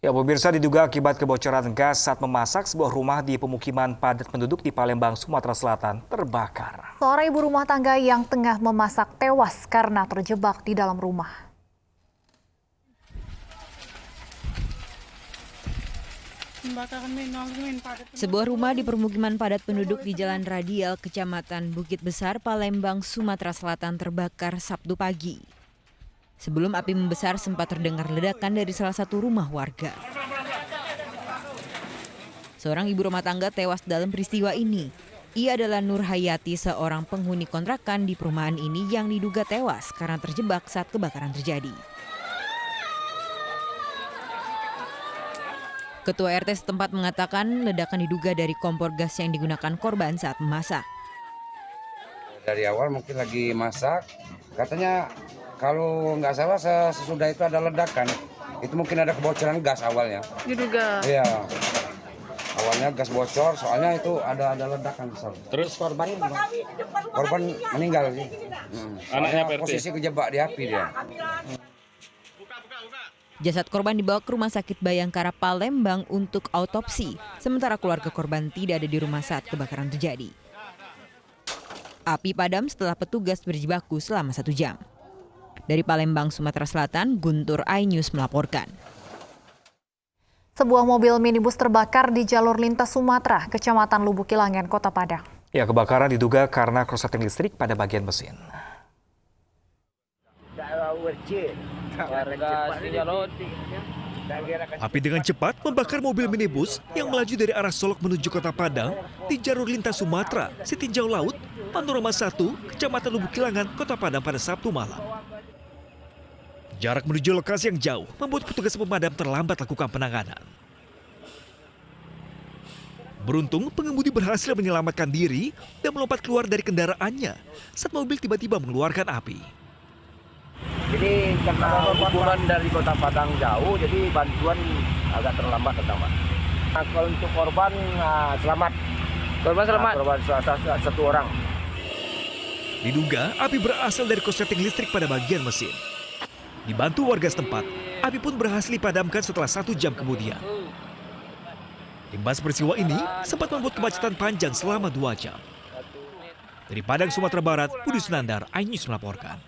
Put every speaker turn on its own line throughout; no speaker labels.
Ya, pemirsa, diduga akibat kebocoran gas saat memasak, sebuah rumah di pemukiman padat penduduk di Palembang, Sumatera Selatan terbakar.
Seorang ibu rumah tangga yang tengah memasak tewas karena terjebak di dalam rumah.
Sebuah rumah di permukiman padat penduduk di Jalan Radial, Kecamatan Bukit Besar, Palembang, Sumatera Selatan terbakar Sabtu pagi. Sebelum api membesar, sempat terdengar ledakan dari salah satu rumah warga. Seorang ibu rumah tangga tewas dalam peristiwa ini. Ia adalah Nur Hayati, seorang penghuni kontrakan di perumahan ini yang diduga tewas karena terjebak saat kebakaran terjadi. Ketua RT setempat mengatakan ledakan diduga dari kompor gas yang digunakan korban saat memasak.
Dari awal mungkin lagi masak, katanya kalau nggak salah sesudah itu ada ledakan. Itu mungkin ada kebocoran gas awalnya.
Diduga.
Iya. Awalnya gas bocor, soalnya itu ada ledakan besar.
Terus
korban meninggal sih.
Anaknya
posisi kejebak di api dia.
Jasad korban dibawa ke Rumah Sakit Bayangkara Palembang untuk autopsi, sementara keluarga korban tidak ada di rumah saat kebakaran terjadi. Api padam setelah petugas berjibaku selama 1 jam. Dari Palembang, Sumatera Selatan, Guntur iNews melaporkan.
Sebuah mobil minibus terbakar di jalur lintas Sumatera, Kecamatan Lubuk Kilangan, Kota Padang.
Ya, kebakaran diduga karena korsleting listrik pada bagian mesin.
Api dengan cepat membakar mobil minibus yang melaju dari arah Solok menuju Kota Padang di jalur lintas Sumatera, Setinjau Laut, Panorama 1, Kecamatan Lubuk Kilangan, Kota Padang pada Sabtu malam. Jarak menuju lokasi yang jauh membuat petugas pemadam terlambat lakukan penanganan. Beruntung, pengemudi berhasil menyelamatkan diri dan melompat keluar dari kendaraannya saat mobil tiba-tiba mengeluarkan api.
Jadi karena hubungan dari Kota Padang jauh, jadi bantuan agak terlambat pertama. Nah, kalau untuk korban selamat. Korban selamat. Korban satu orang.
Diduga api berasal dari korsleting listrik pada bagian mesin. Dibantu warga setempat, api pun berhasil dipadamkan setelah 1 jam kemudian. Imbas peristiwa ini sempat membuat kemacetan panjang selama 2 jam. Dari Padang, Sumatera Barat, Budi Sunandar, iNews melaporkan.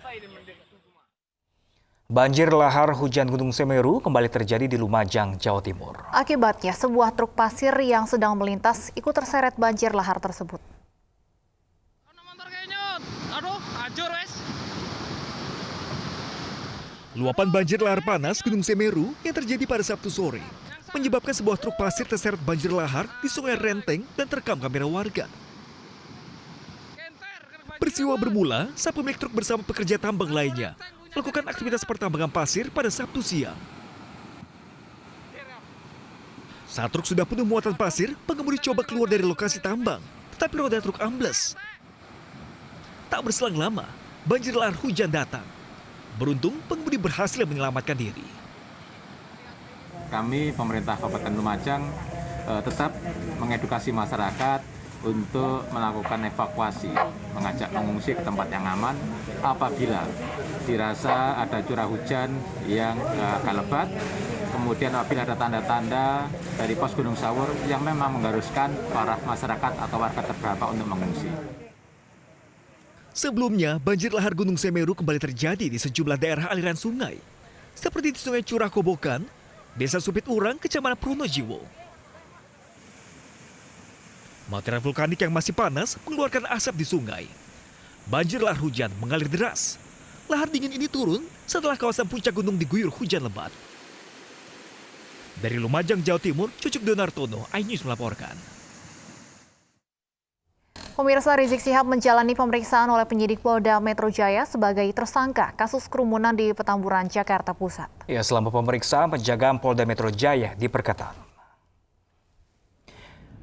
Banjir lahar hujan Gunung Semeru kembali terjadi di Lumajang, Jawa Timur.
Akibatnya, sebuah truk pasir yang sedang melintas ikut terseret banjir lahar tersebut.
Luapan banjir lahar panas Gunung Semeru yang terjadi pada Sabtu sore menyebabkan sebuah truk pasir terseret banjir lahar di Sungai Renteng dan terekam kamera warga. Peristiwa bermula saat pemilik truk bersama pekerja tambang lainnya melakukan aktivitas pertambangan pasir pada Sabtu siang. Saat truk sudah penuh muatan pasir, pengemudi coba keluar dari lokasi tambang, tetapi roda truk ambles. Tak berselang lama, banjir lahar hujan datang. Beruntung, pengemudi berhasil menyelamatkan diri.
Kami, pemerintah Kabupaten Lumajang, tetap mengedukasi masyarakat untuk melakukan evakuasi, mengajak mengungsi ke tempat yang aman apabila dirasa ada curah hujan yang agak lebat, kemudian apabila ada tanda-tanda dari pos Gunung Sawur yang memang mengharuskan para masyarakat atau warga terdampak untuk mengungsi.
Sebelumnya, banjir lahar Gunung Semeru kembali terjadi di sejumlah daerah aliran sungai, seperti di Sungai Curah Kobokan, Desa Supit Urang, Kecamatan Pronojiwo. Material vulkanik yang masih panas mengeluarkan asap di sungai. Banjir lahar hujan mengalir deras. Lahar dingin ini turun setelah kawasan puncak gunung diguyur hujan lebat. Dari Lumajang, Jawa Timur, Cucuk Donartono, iNews melaporkan.
Pemirsa, Rizik Syihab menjalani pemeriksaan oleh penyidik Polda Metro Jaya sebagai tersangka kasus kerumunan di Petamburan, Jakarta Pusat.
Ya, selama pemeriksaan, penjagaan Polda Metro Jaya diperketat.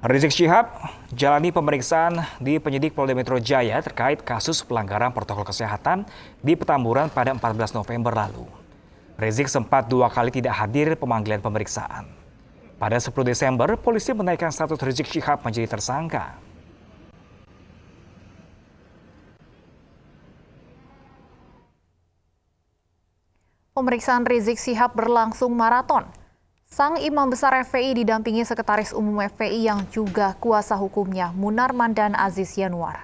Rizik Syihab jalani pemeriksaan di penyidik Polda Metro Jaya terkait kasus pelanggaran protokol kesehatan di Petamburan pada 14 November lalu. Rizik sempat 2 kali tidak hadir pemanggilan pemeriksaan. Pada 10 Desember, polisi menaikkan status Rizik Syihab menjadi tersangka.
Pemeriksaan Rizik Syihab berlangsung maraton. Sang Imam Besar FPI didampingi Sekretaris Umum FPI yang juga kuasa hukumnya, Munarman dan Aziz Yanuar.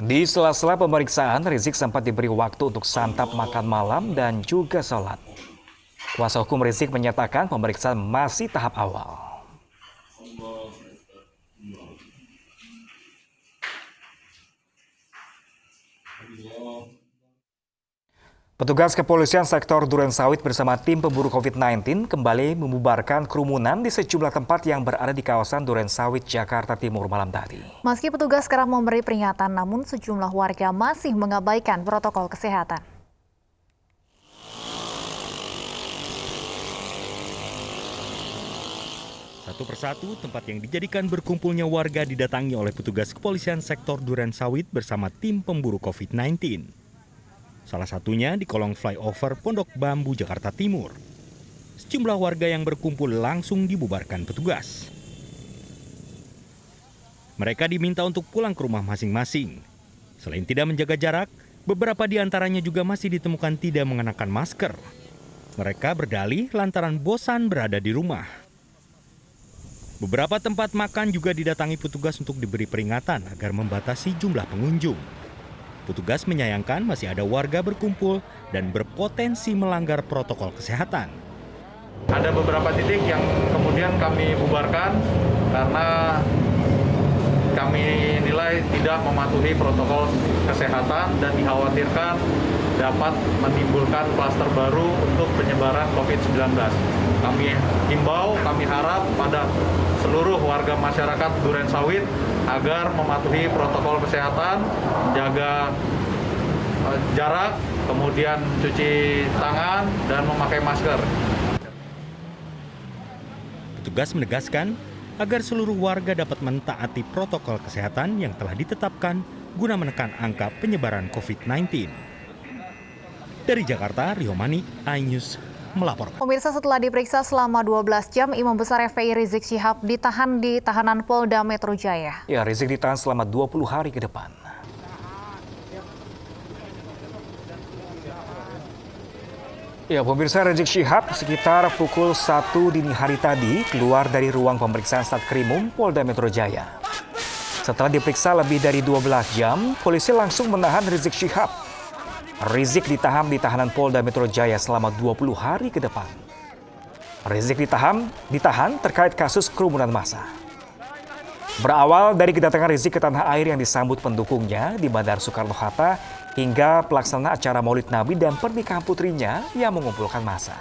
Di sela-sela pemeriksaan, Rizik sempat diberi waktu untuk santap makan malam dan juga sholat. Kuasa hukum Rizik menyatakan pemeriksaan masih tahap awal. Petugas kepolisian sektor Durensawit bersama tim pemburu COVID-19 kembali membubarkan kerumunan di sejumlah tempat yang berada di kawasan Durensawit, Jakarta Timur malam tadi.
Meski petugas kerap memberi peringatan, namun sejumlah warga masih mengabaikan protokol kesehatan.
Satu persatu tempat yang dijadikan berkumpulnya warga didatangi oleh petugas kepolisian sektor Durensawit bersama tim pemburu COVID-19. Salah satunya di kolong flyover Pondok Bambu, Jakarta Timur. Sejumlah warga yang berkumpul langsung dibubarkan petugas. Mereka diminta untuk pulang ke rumah masing-masing. Selain tidak menjaga jarak, beberapa di antaranya juga masih ditemukan tidak mengenakan masker. Mereka berdalih lantaran bosan berada di rumah. Beberapa tempat makan juga didatangi petugas untuk diberi peringatan agar membatasi jumlah pengunjung. Petugas menyayangkan masih ada warga berkumpul dan berpotensi melanggar protokol kesehatan.
Ada beberapa titik yang kemudian kami bubarkan karena kami nilai tidak mematuhi protokol kesehatan dan dikhawatirkan dapat menimbulkan klaster baru untuk penyebaran COVID-19. Kami himbau, kami harap pada seluruh warga masyarakat Durensawit agar mematuhi protokol kesehatan, jaga jarak, kemudian cuci tangan, dan memakai masker.
Petugas menegaskan agar seluruh warga dapat mentaati protokol kesehatan yang telah ditetapkan guna menekan angka penyebaran COVID-19. Dari Jakarta, Rio Mani, iNews melaporkan.
Pemirsa, setelah diperiksa selama 12 jam, Imam Besar FPI Rizik Syihab ditahan di tahanan Polda Metro Jaya.
Ya, Rizik ditahan selama 20 hari ke depan. Ya, pemirsa, Rizik Syihab sekitar pukul 1 dini hari tadi keluar dari ruang pemeriksaan Satkrimum Polda Metro Jaya. Setelah diperiksa lebih dari 12 jam, polisi langsung menahan Rizik Syihab. Rizik ditahan di tahanan Polda Metro Jaya selama 20 hari ke depan. Rizik ditahan terkait kasus kerumunan massa. Berawal dari kedatangan Rizik ke tanah air yang disambut pendukungnya di Bandara Soekarno-Hatta hingga pelaksanaan acara Maulid Nabi dan pernikahan putrinya yang mengumpulkan massa.